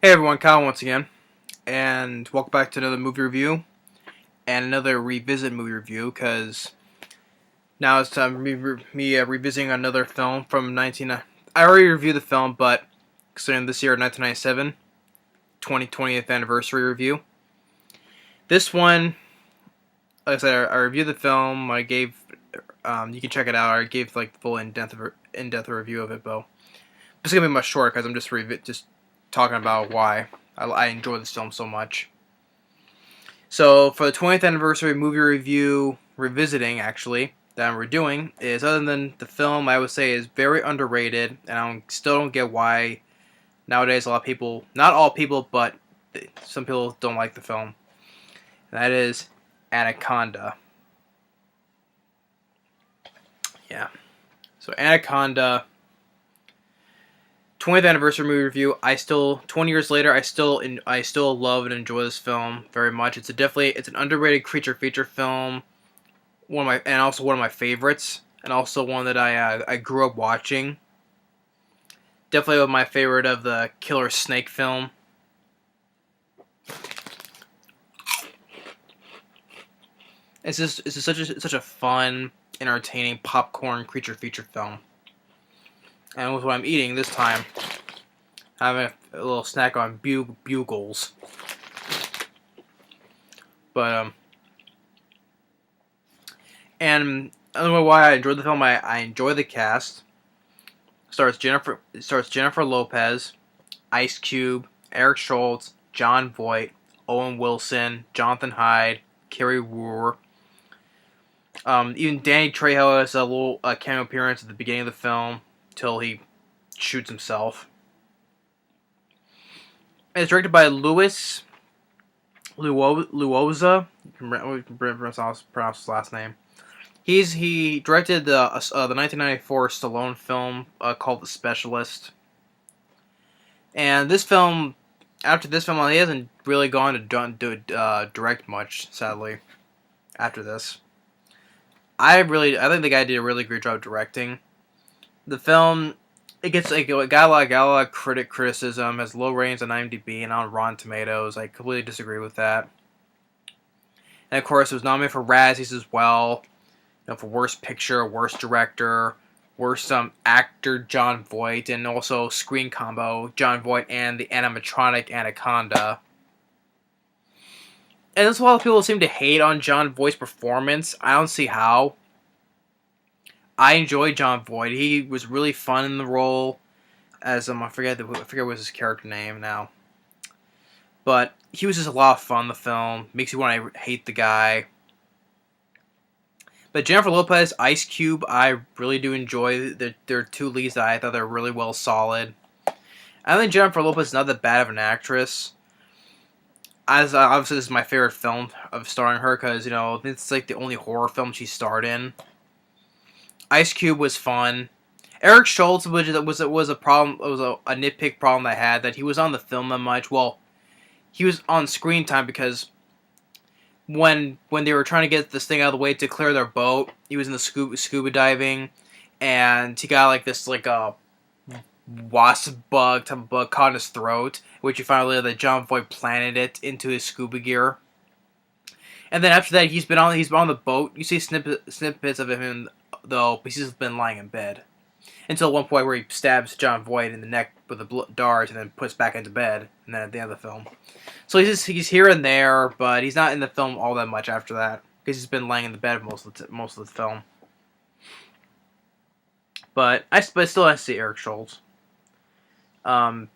Hey everyone, Kyle once again, and welcome back to another movie review and another revisit movie review. Because now it's time me revisiting another film from 19. I already reviewed the film, but considering this year 1997, 20th anniversary review. This one, like I said, I reviewed the film. I gave you can check it out. I gave like the full in-depth review of it, but it's gonna be much shorter because I'm just talking about why I enjoy this film so much. So for the 20th anniversary movie review, revisiting actually, that we're doing, is other than the film, I would say is very underrated, and still don't get why nowadays a lot of people, not all people, but some people don't like the film. And that is Anaconda. Yeah. So Anaconda, 20th anniversary movie review. 20 years later, I still love and enjoy this film very much. It's an underrated creature feature film. Also one of my favorites, and also one that I grew up watching. Definitely my favorite of the killer snake film. It's such a fun, entertaining popcorn creature feature film. And with what I'm eating this time, I'm having a little snack on bugles. But and I don't know why I enjoyed the film. I enjoy the cast. It stars Jennifer Lopez, Ice Cube, Eric Schultz, Jon Voight, Owen Wilson, Jonathan Hyde, Carrie Wooer. Even Danny Trejo has a little cameo appearance at the beginning of the film till he shoots himself. And it's directed by Luis Luoza. Pronounce his last name. He directed the 1994 Stallone film called The Specialist. And this film, after this film, he hasn't really gone to direct much, sadly. After this, I think the guy did a really great job directing. The film, it got a lot of criticism, has low ratings on IMDb and on Rotten Tomatoes. I completely disagree with that. And of course, it was nominated for Razzies as well. For Worst Picture, Worst Director, Worst Actor Jon Voight, and also Screen Combo Jon Voight and the animatronic Anaconda. And that's why a lot of people seem to hate on Jon Voight's performance. I don't see how. I enjoy Jon Voight. He was really fun in the role as I forget what his character name now. But he was just a lot of fun in the film. Makes you want to hate the guy. But Jennifer Lopez, Ice Cube, I really do enjoy. They're two leads that I thought they're really well solid. I think Jennifer Lopez is not that bad of an actress. As obviously this is my favorite film of starring her because it's like the only horror film she starred in. Ice Cube was fun. Eric Schultz was a problem. It was a nitpick problem I had that he was on the film that much. Well, he was on screen time because when they were trying to get this thing out of the way to clear their boat, he was in the scuba diving, and he got a wasp bug type of bug caught in his throat, which you find out later that Jon Voight planted it into his scuba gear. And then after that, he's been on the boat. You see snippets of him though, but he's been lying in bed until one point where he stabs Jon Voight in the neck with a dart and then puts back into bed. And then at the end of the film, so he's here and there, but he's not in the film all that much after that because he's been laying in the bed most of the film. But still I see Eric Schultz. And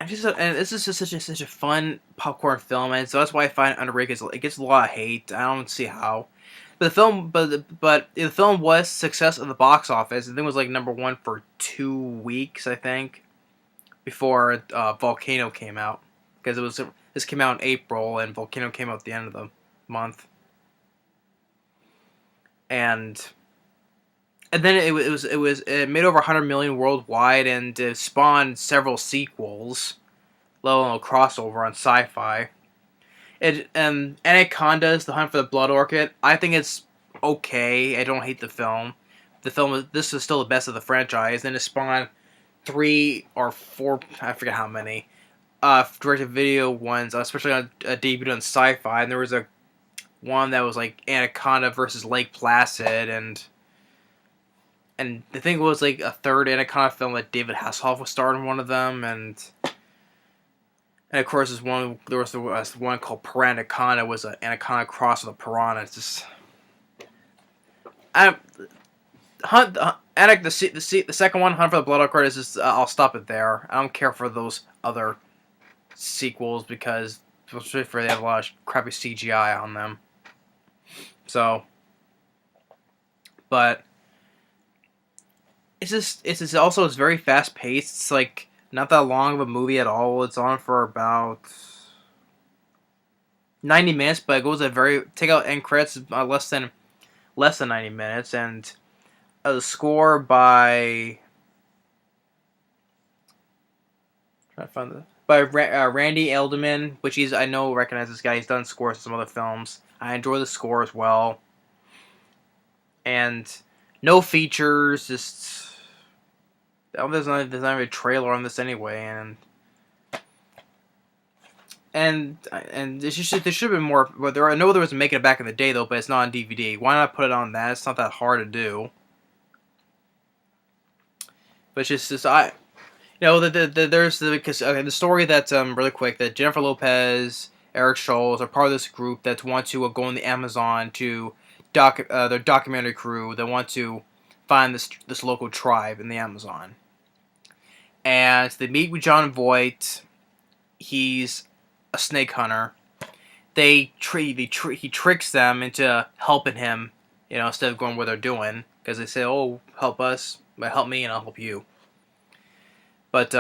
this is just such a fun popcorn film, and so that's why I find it underrated. Because it gets a lot of hate. I don't see how. But the film was a success at the box office. I think it was like number one for 2 weeks, I think, before Volcano came out. Because this came out in April, and Volcano came out at the end of the month. And then it made over 100 million worldwide, and it spawned several sequels, let alone a crossover on Sci-Fi. Anaconda's The Hunt for the Blood Orchid. I think it's okay. I don't hate the film. This is still the best of the franchise. Then it spawned 3 or 4, I forget how many, direct-to-video ones, especially on debuted on Sci-Fi, and there was a one that was like Anaconda versus Lake Placid, and I think it was like a third Anaconda film that David Hasselhoff was starring in one of them, and of course there was one called Piranaconda, was an anaconda cross with a piranha. It's just I Hunt the second one, Hunt for the Blood Orchid, is just I'll stop it there. I don't care for those other sequels because especially for they have a lot of crappy CGI on them. So, but it's also it's very fast paced. It's like not that long of a movie at all. It's on for about 90 minutes, but it goes at very take out end credits less than 90 minutes, and a score by trying to find the by Randy Edelman, which I know recognize this guy. He's done scores for some other films. I enjoy the score as well, and no features. Just there's not even a trailer on this anyway, and there should have been more. Well, I know there was making it back in the day though, but it's not on DVD. Why not put it on that? It's not that hard to do. But it's just there's the story that's really quick that Jennifer Lopez, Eric Stoltz are part of this group that want to go in the Amazon to their documentary crew that want to find this local tribe in the Amazon, and they meet with Jon Voight. He's a snake hunter. He tricks them into helping him, instead of going where they're doing, because they say, "Oh, help us, but help me, and I'll help you." But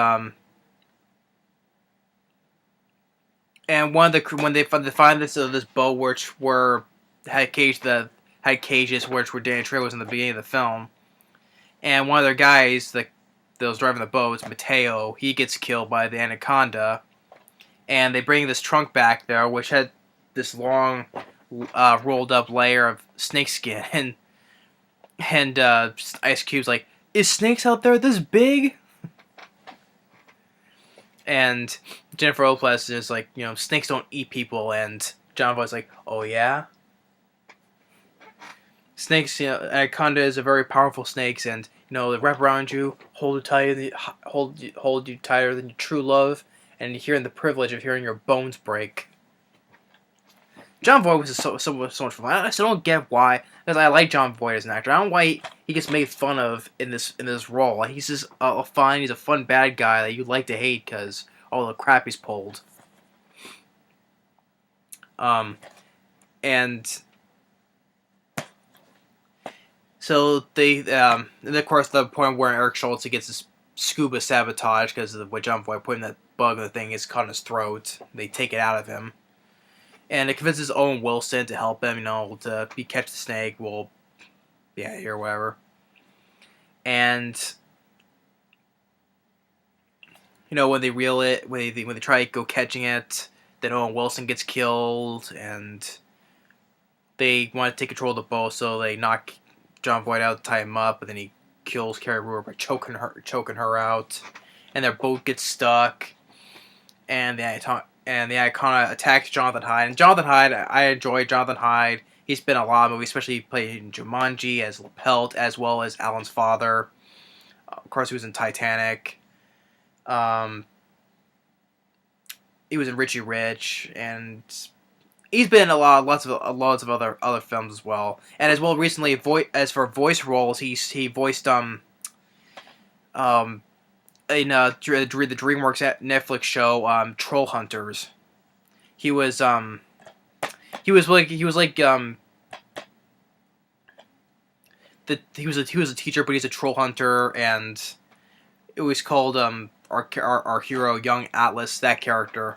and when they find this boat which had cages which were Danny Trejo was in the beginning of the film, and one of their guys that was driving the boat, Mateo, he gets killed by the Anaconda, and they bring this trunk back there which had this long rolled up layer of snake skin, and Ice Cube's like, "Is snakes out there this big?" And Jennifer Lopez is like, snakes don't eat people, and Jon Voight's like, "Oh yeah." Snakes, Anaconda is a very powerful snakes, and they wrap around you, hold you tighter than your true love, and you're hearing the privilege of hearing your bones break. Jon Voight was so much fun. I still don't get why, because I like Jon Voight as an actor. I don't know why he gets made fun of in this role. Like, he's just he's a fun bad guy that you like to hate because all the crap he's pulled. And so and of course the point where Eric Stoltz gets his scuba sabotage because of what Jon Voight putting that bug in the thing is caught in his throat. They take it out of him. And it convinces Owen Wilson to help him, to catch the snake. Well, yeah, or whatever. And when they reel it, when they try to go catching it, then Owen Wilson gets killed, and they want to take control of the boat, so they knock Jon Voight out, tie him up, and then he kills Carrie Brewer by choking her out, and their boat gets stuck, and the Anaconda attacks Jonathan Hyde. And Jonathan Hyde, I enjoy Jonathan Hyde. He's been in a lot of movies, especially he played in Jumanji as Lopez, as well as Alan's father. Of course, he was in Titanic. He was in Richie Rich, and he's been in lots of other films as well. And as well, recently, as for voice roles, he voiced in the DreamWorks Netflix show Troll Hunters. He was a teacher, but he's a troll hunter, and it was called our hero Young Atlas, that character.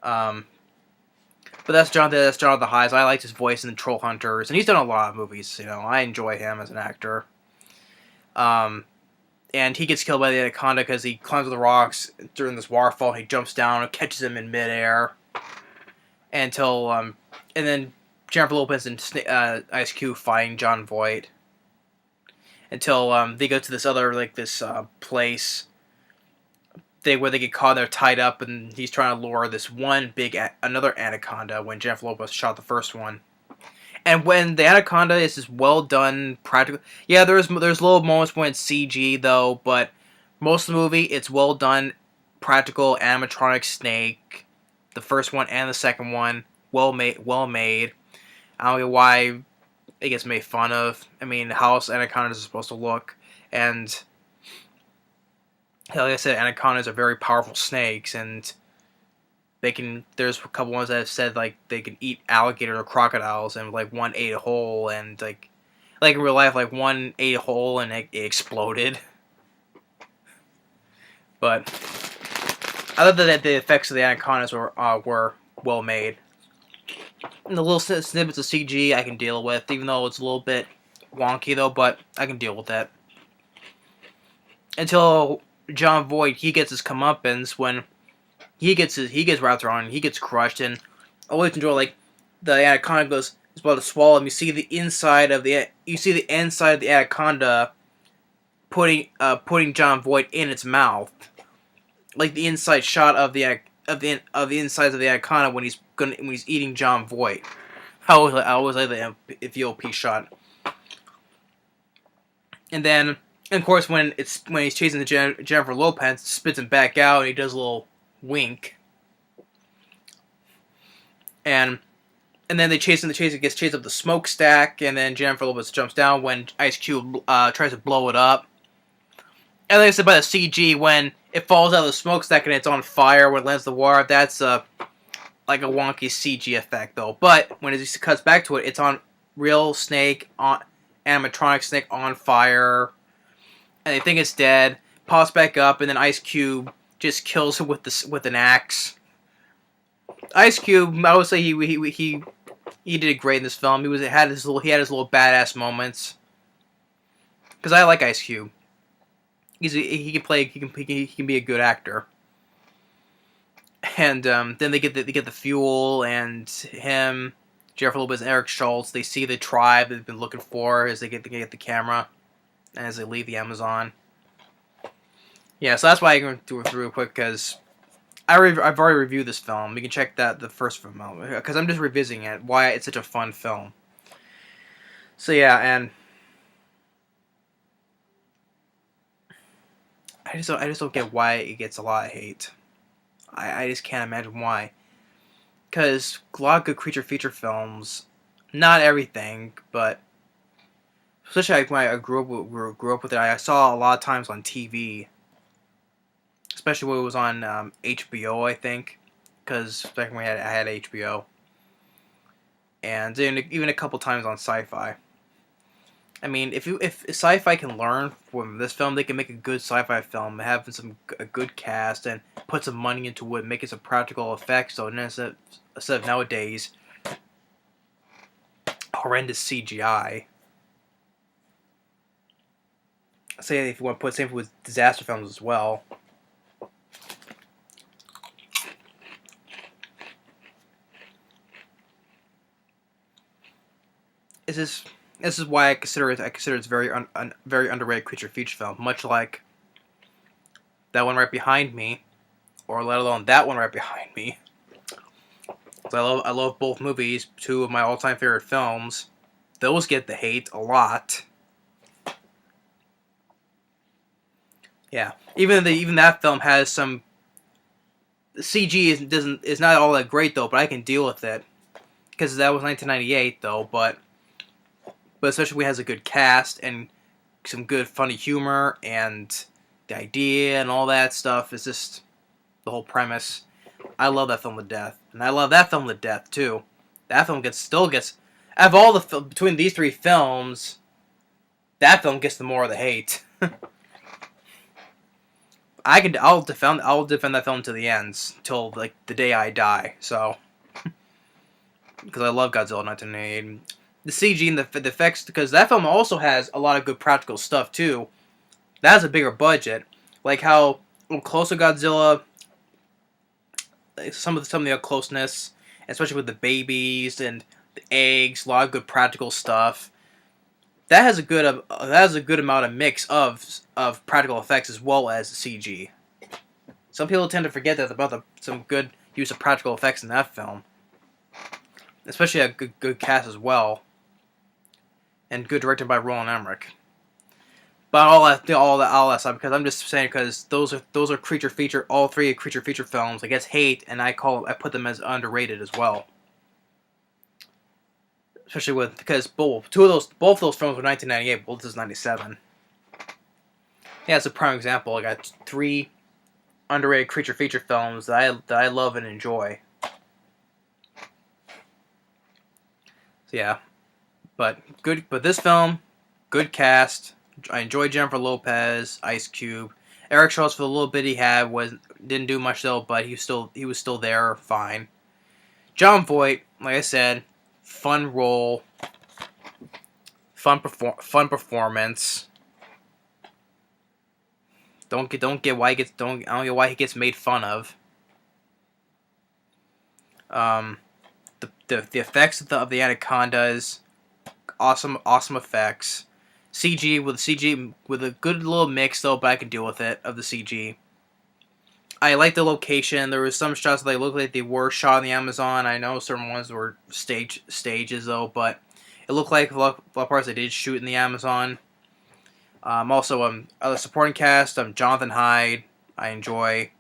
But that's Jonathan Hyde. I liked his voice in the Troll Hunters, and he's done a lot of movies. I enjoy him as an actor. And he gets killed by the Anaconda because he climbs the rocks during this waterfall. And he jumps down and catches him in midair. And then Jennifer Lopez and Ice Cube find Jon Voight until they go to this other place. thing where they get caught, they're tied up, and he's trying to lure this one another anaconda when Jennifer Lopez shot the first one. And when the anaconda is this well done practical, yeah, there's little moments when it's CG though, but most of the movie it's well done practical animatronic snake. The first one and the second one well made. I don't know why it gets made fun of. I mean, how else anacondas are supposed to look, and like I said, anacondas are very powerful snakes, and they can. There's a couple ones that have said like they can eat alligators or crocodiles, and like one ate a hole, and like in real life, like one ate a hole and it exploded. But other than that, the effects of the anacondas were well made. And the little snippets of CG I can deal with, even though it's a little bit wonky though, but I can deal with that. Until Jon Voight, he gets his comeuppance when he gets wrapped around and he gets crushed, and I always enjoy like the anaconda is about to swallow him. You see the inside of the anaconda putting Jon Voight in its mouth, like the inside shot of the insides of the anaconda when he's eating Jon Voight. I always like the VOP shot. And then, of course, when he's chasing Jennifer Lopez, spits him back out, and he does a little wink. And then they chase him. He gets chased up the smokestack, and then Jennifer Lopez jumps down when Ice Cube tries to blow it up. And like I said, by the CG, when it falls out of the smokestack and it's on fire when it lands the water, that's like a wonky CG effect though. But when it cuts back to it, it's on real snake, on animatronic snake on fire, and they think it's dead. Pops back up, and then Ice Cube just kills it with an axe. Ice Cube, I would say he did great in this film. He had his little badass moments. Because I like Ice Cube. He can be a good actor. And then they get the fuel, and him, Jennifer Lopez, and Eric Schultz. They see the tribe they've been looking for as they get the camera, and as they leave the Amazon. Yeah, so that's why I can do it real quick, because I've already reviewed this film. You can check the first film out, because I'm just revisiting it. Why it's such a fun film. So yeah, and I just don't get why it gets a lot of hate. I just can't imagine why. Because a lot of good creature feature films, not everything, but especially like when I grew up with it, I saw a lot of times on TV. Especially when it was on HBO, I think, because back when I had HBO, and then even a couple times on Sci-Fi. I mean, if Sci-Fi can learn from this film, they can make a good Sci-Fi film, have a good cast, and put some money into it, make it some practical effects. So instead of nowadays horrendous CGI. Say if you want to put same with disaster films as well. This is why I consider it's very underrated creature feature film, much like that one right behind me, or let alone that one right behind me. So I love both movies, two of my all-time favorite films. Those get the hate a lot. Yeah, even that film has some CG is not all that great though, but I can deal with it because that was 1998 though, but especially when it has a good cast and some good funny humor and the idea and all that stuff is just the whole premise. I love that film to death, and I love that film to death too. That film still gets out of all the between these three films, that film gets the more of the hate. I'll defend that film to the end, till like the day I die. So, because I love Godzilla 1998. The CG and the effects, because that film also has a lot of good practical stuff too. That has a bigger budget, like how close to Godzilla, some of the closeness, especially with the babies and the eggs, a lot of good practical stuff. That has a good amount of mix of practical effects as well as CG. Some people tend to forget that about some good use of practical effects in that film, especially a good cast as well, and good directed by Roland Emmerich. But all that stuff, because I'm just saying, because those are creature feature, all three creature feature films. I guess hate, and I put them as underrated as well. Especially because both of those films were 1998, both is 97. Yeah, it's a prime example. I got 3 underrated creature feature films that I love and enjoy. So yeah, but this film, good cast. I enjoyed Jennifer Lopez, Ice Cube. Eric Charles, for the little bit he had, didn't do much though, but he was still there, fine. Jon Voight, like I said, fun role, fun performance. I don't get why he gets made fun of. The effects of the Anacondas, awesome effects. CG with a good little mix though, but I can deal with it of the CG. I like the location. There was some shots that looked like they were shot in the Amazon. I know certain ones were stages though, but it looked like a lot of parts they did shoot in the Amazon. Also, other supporting cast. Jonathan Hyde. I enjoy.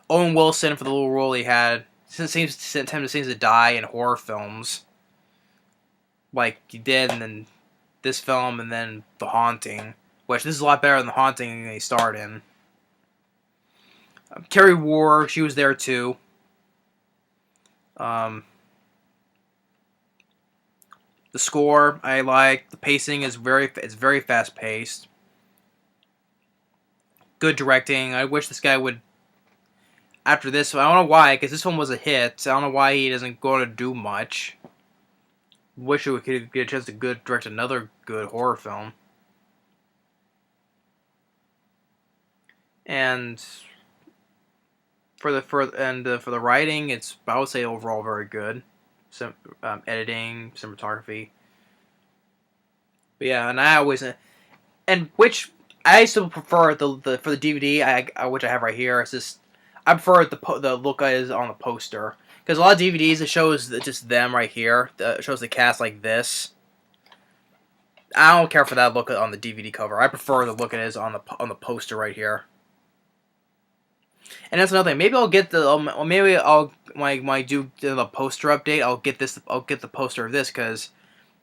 Owen Wilson for the little role he had. Seems to die in horror films, like he did, and then this film, and then The Haunting, which this is a lot better than The Haunting than he starred in. Terry Ward, she was there too. The score I like. The pacing is very fast paced. Good directing. I wish this guy would. After this, I don't know why, because this film was a hit. I don't know why he doesn't go to do much. Wish we could get a chance to direct another good horror film. And for the writing, I would say overall very good. Some editing, cinematography. But yeah, and which I still prefer for the DVD which I have right here. It's just I prefer the look is on the poster, because a lot of DVDs it shows just them right here. It shows the cast like this. I don't care for that look on the DVD cover. I prefer the look it is on the poster right here. And that's another thing. Maybe I'll get when I do the poster update, I'll get the poster of this, because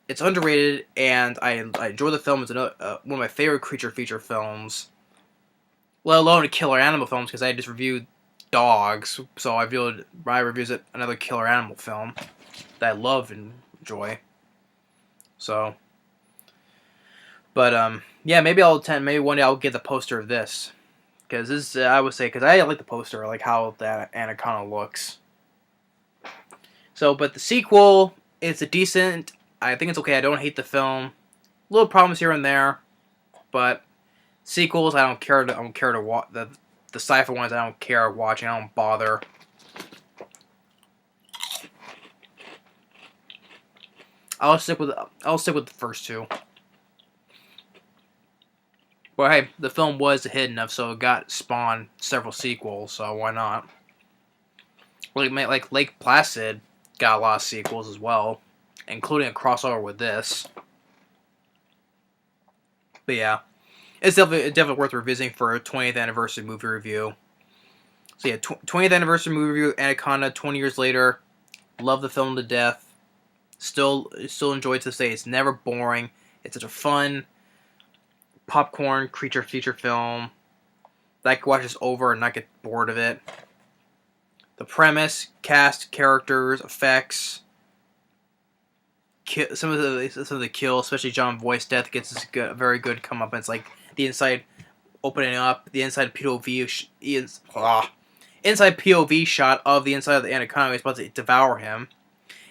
it's underrated and I enjoy the film. It's one of my favorite creature feature films. Let alone a killer animal films, because I just reviewed dogs, so I reviewed my reviews at another killer animal film that I love and enjoy. So, but yeah, maybe one day I'll get the poster of this, because this I would say, because I like the poster, I like how that Anaconda looks. So, but the sequel, it's a decent. I think it's okay. I don't hate the film. Little problems here and there, but sequels I don't care to watch. The sci-fi ones I don't care watching. I don't bother. I'll stick with the first 2. But hey, the film was a hit enough, so it spawned several sequels. So why not? Like Lake Placid got a lot of sequels as well, including a crossover with this. But yeah. It's definitely worth revisiting for a 20th anniversary movie review. So yeah, 20th anniversary movie review, Anaconda, 20 years later. Love the film to death. Still enjoy it to this day. It's never boring. It's such a fun popcorn creature feature film that I could watch this over and not get bored of it. The premise, cast, characters, effects. Some of the kills, especially Jon Voight's death, gets a very good comeuppance. Like the inside opening up, the inside POV inside POV shot of the inside of the Anaconda is about to devour him.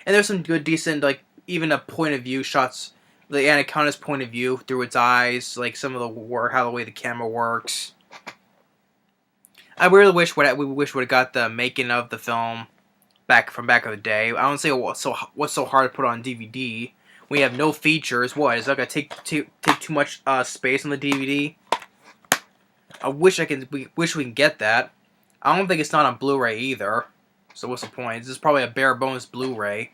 And there's some good, decent, like even a point of view shots, the Anaconda's point of view through its eyes, like some of how the way the camera works. I really wish we would have got the making of the film back in the day. I don't say what's so hard to put on DVD. We have no features. What is that gonna take too much space on the DVD? We wish we can get that. I don't think it's not on Blu-ray either. So what's the point? This is probably a bare bones Blu-ray.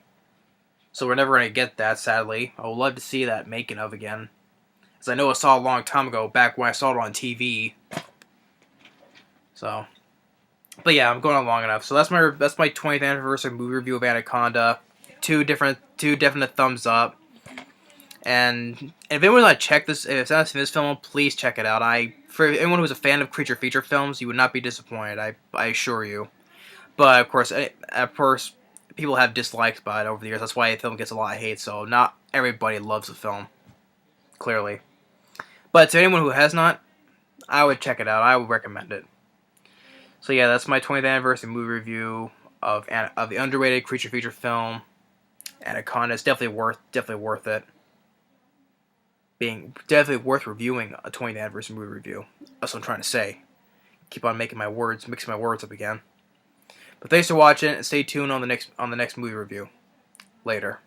So we're never going to get that, sadly. I would love to see that making of again. As I know I saw a long time ago, back when I saw it on TV. So, but yeah, I'm going on long enough. So that's my 20th anniversary movie review of Anaconda. Two definite thumbs up. And if anyone's not checked this, if not seen this film, please check it out. For anyone who's a fan of creature feature films, you would not be disappointed. I assure you. But of course, people have dislikes by it over the years. That's why the film gets a lot of hate. So not everybody loves the film, clearly. But to anyone who has not, I would check it out. I would recommend it. So yeah, that's my 20th anniversary movie review of the underrated creature feature film Anaconda. It's definitely worth it. Being definitely worth reviewing a 20th anniversary movie review. That's what I'm trying to say. Keep on mixing my words up again. But thanks for watching, and stay tuned on the next movie review. Later.